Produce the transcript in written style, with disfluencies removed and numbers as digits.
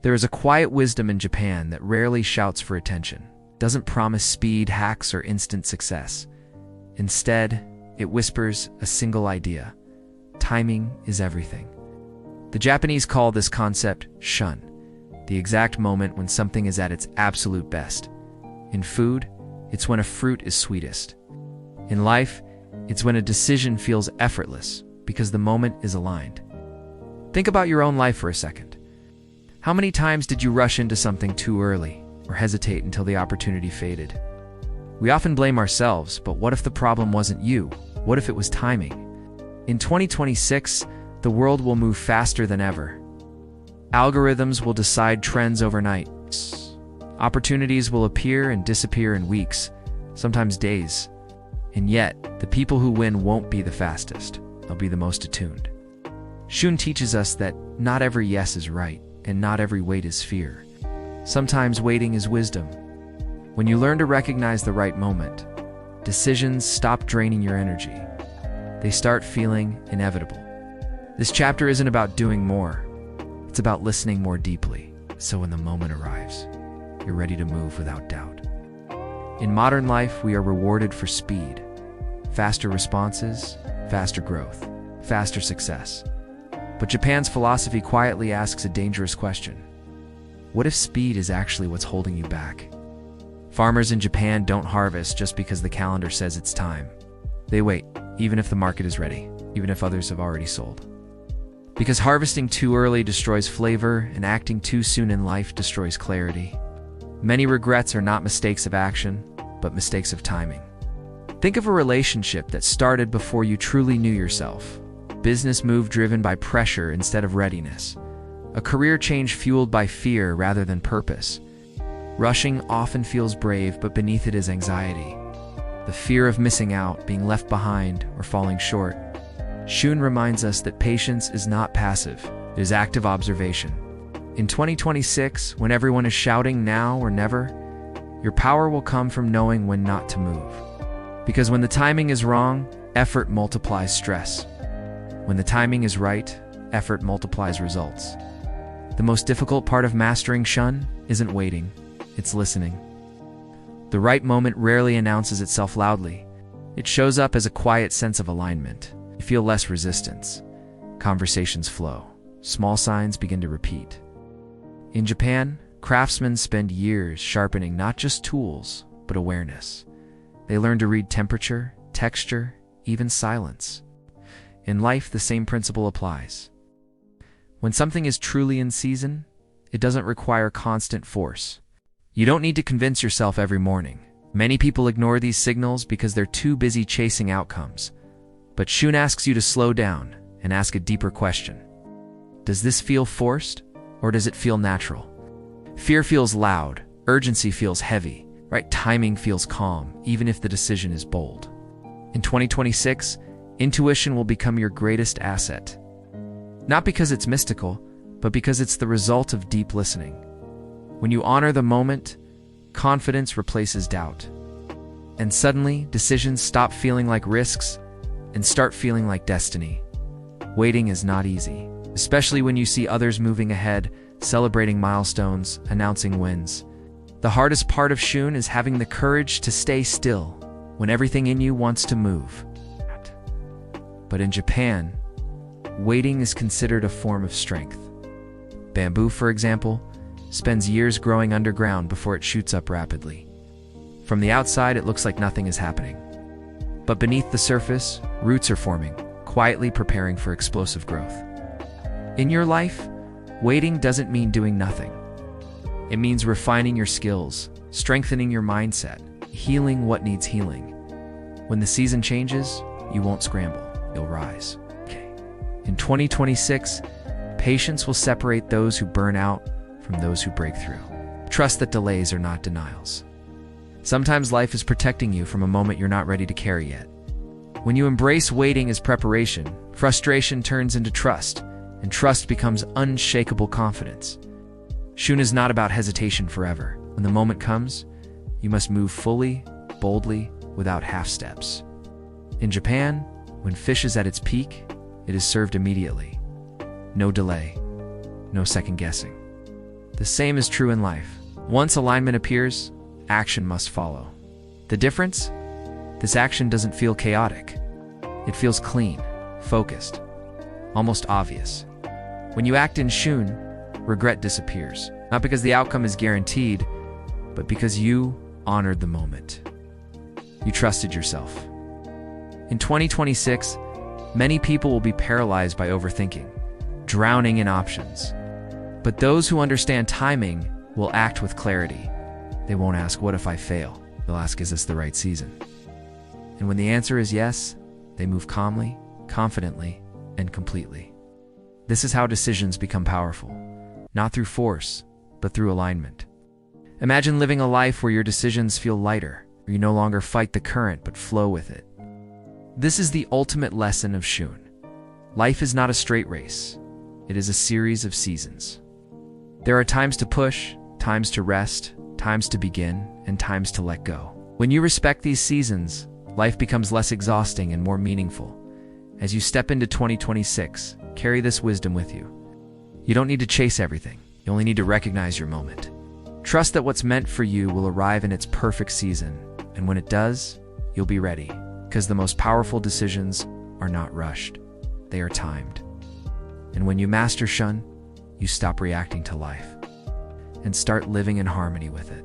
There is a quiet wisdom in Japan that rarely shouts for attention, doesn't promise speed, hacks, or instant success. Instead, it whispers a single idea: timing is everything. The Japanese call this concept Shun, the exact moment when something is at its absolute best. In food, it's when a fruit is sweetest. In life, it's when a decision feels effortless because the moment is aligned. Think about your own life for a second. How many times did you rush into something too early or hesitate until the opportunity faded? We often blame ourselves, but what if the problem wasn't you? What if it was timing? In 2026, the world will move faster than ever. Algorithms will decide trends overnight. Opportunities will appear and disappear in weeks, sometimes days. And yet, the people who win won't be the fastest. They'll be the most attuned. Shun teaches us that not every yes is right, and not every wait is fear. Sometimes waiting is wisdom. When you learn to recognize the right moment, decisions stop draining your energy. They start feeling inevitable. This chapter isn't about doing more. It's about listening more deeply, so when the moment arrives, you're ready to move without doubt. In modern life, we are rewarded for speed. Faster responses, faster growth, faster success. But Japan's philosophy quietly asks a dangerous question. What if speed is actually what's holding you back? Farmers in Japan don't harvest just because the calendar says it's time. They wait, even if the market is ready, even if others have already sold. Because harvesting too early destroys flavor, and acting too soon in life destroys clarity. Many regrets are not mistakes of action, but mistakes of timing. Think of a relationship that started before you truly knew yourself. Business move driven by pressure instead of readiness. A career change fueled by fear rather than purpose. Rushing often feels brave, but beneath it is anxiety. The fear of missing out, being left behind, or falling short. Shun reminds us that patience is not passive, it is active observation. In 2026, when everyone is shouting now or never, your power will come from knowing when not to move. Because when the timing is wrong, effort multiplies stress. When the timing is right, effort multiplies results. The most difficult part of mastering Shun isn't waiting, it's listening. The right moment rarely announces itself loudly. It shows up as a quiet sense of alignment. You feel less resistance. Conversations flow. Small signs begin to repeat. In Japan, craftsmen spend years sharpening not just tools, but awareness. They learn to read temperature, texture, even silence. In life, the same principle applies. When something is truly in season, it doesn't require constant force. You don't need to convince yourself every morning. Many people ignore these signals because they're too busy chasing outcomes. But Shun asks you to slow down and ask a deeper question. Does this feel forced, or does it feel natural? Fear feels loud, urgency feels heavy, right timing feels calm, even if the decision is bold. In 2026, intuition will become your greatest asset. Not because it's mystical, but because it's the result of deep listening. When you honor the moment, confidence replaces doubt. And suddenly, decisions stop feeling like risks and start feeling like destiny. Waiting is not easy, especially when you see others moving ahead, celebrating milestones, announcing wins. The hardest part of Shun is having the courage to stay still when everything in you wants to move. But in Japan, waiting is considered a form of strength. Bamboo, for example, spends years growing underground before it shoots up rapidly. From the outside, it looks like nothing is happening. But beneath the surface, roots are forming, quietly preparing for explosive growth. In your life, waiting doesn't mean doing nothing. It means refining your skills, strengthening your mindset, healing what needs healing. When the season changes, you won't scramble, you'll rise. In 2026, patience will separate those who burn out from those who break through. Trust that delays are not denials. Sometimes life is protecting you from a moment you're not ready to carry yet. When you embrace waiting as preparation, frustration turns into trust, and trust becomes unshakable confidence. Shun is not about hesitation forever. When the moment comes, you must move fully, boldly, without half steps. In Japan, when fish is at its peak, it is served immediately. No delay, no second guessing. The same is true in life. Once alignment appears, action must follow. The difference? This action doesn't feel chaotic. It feels clean, focused, almost obvious. When you act in Shun, regret disappears. Not because the outcome is guaranteed, but because you honored the moment. You trusted yourself. In 2026, many people will be paralyzed by overthinking, drowning in options. But those who understand timing will act with clarity. They won't ask, what if I fail? They'll ask, is this the right season? And when the answer is yes, they move calmly, confidently, and completely. This is how decisions become powerful, not through force, but through alignment. Imagine living a life where your decisions feel lighter, where you no longer fight the current but flow with it. This is the ultimate lesson of Shun. Life is not a straight race. It is a series of seasons. There are times to push, times to rest, times to begin, and times to let go. When you respect these seasons, life becomes less exhausting and more meaningful. As you step into 2026, carry this wisdom with you. You don't need to chase everything. You only need to recognize your moment. Trust that what's meant for you will arrive in its perfect season, and when it does, you'll be ready. Because the most powerful decisions are not rushed. They are timed. And when you master Shun, you stop reacting to life and start living in harmony with it.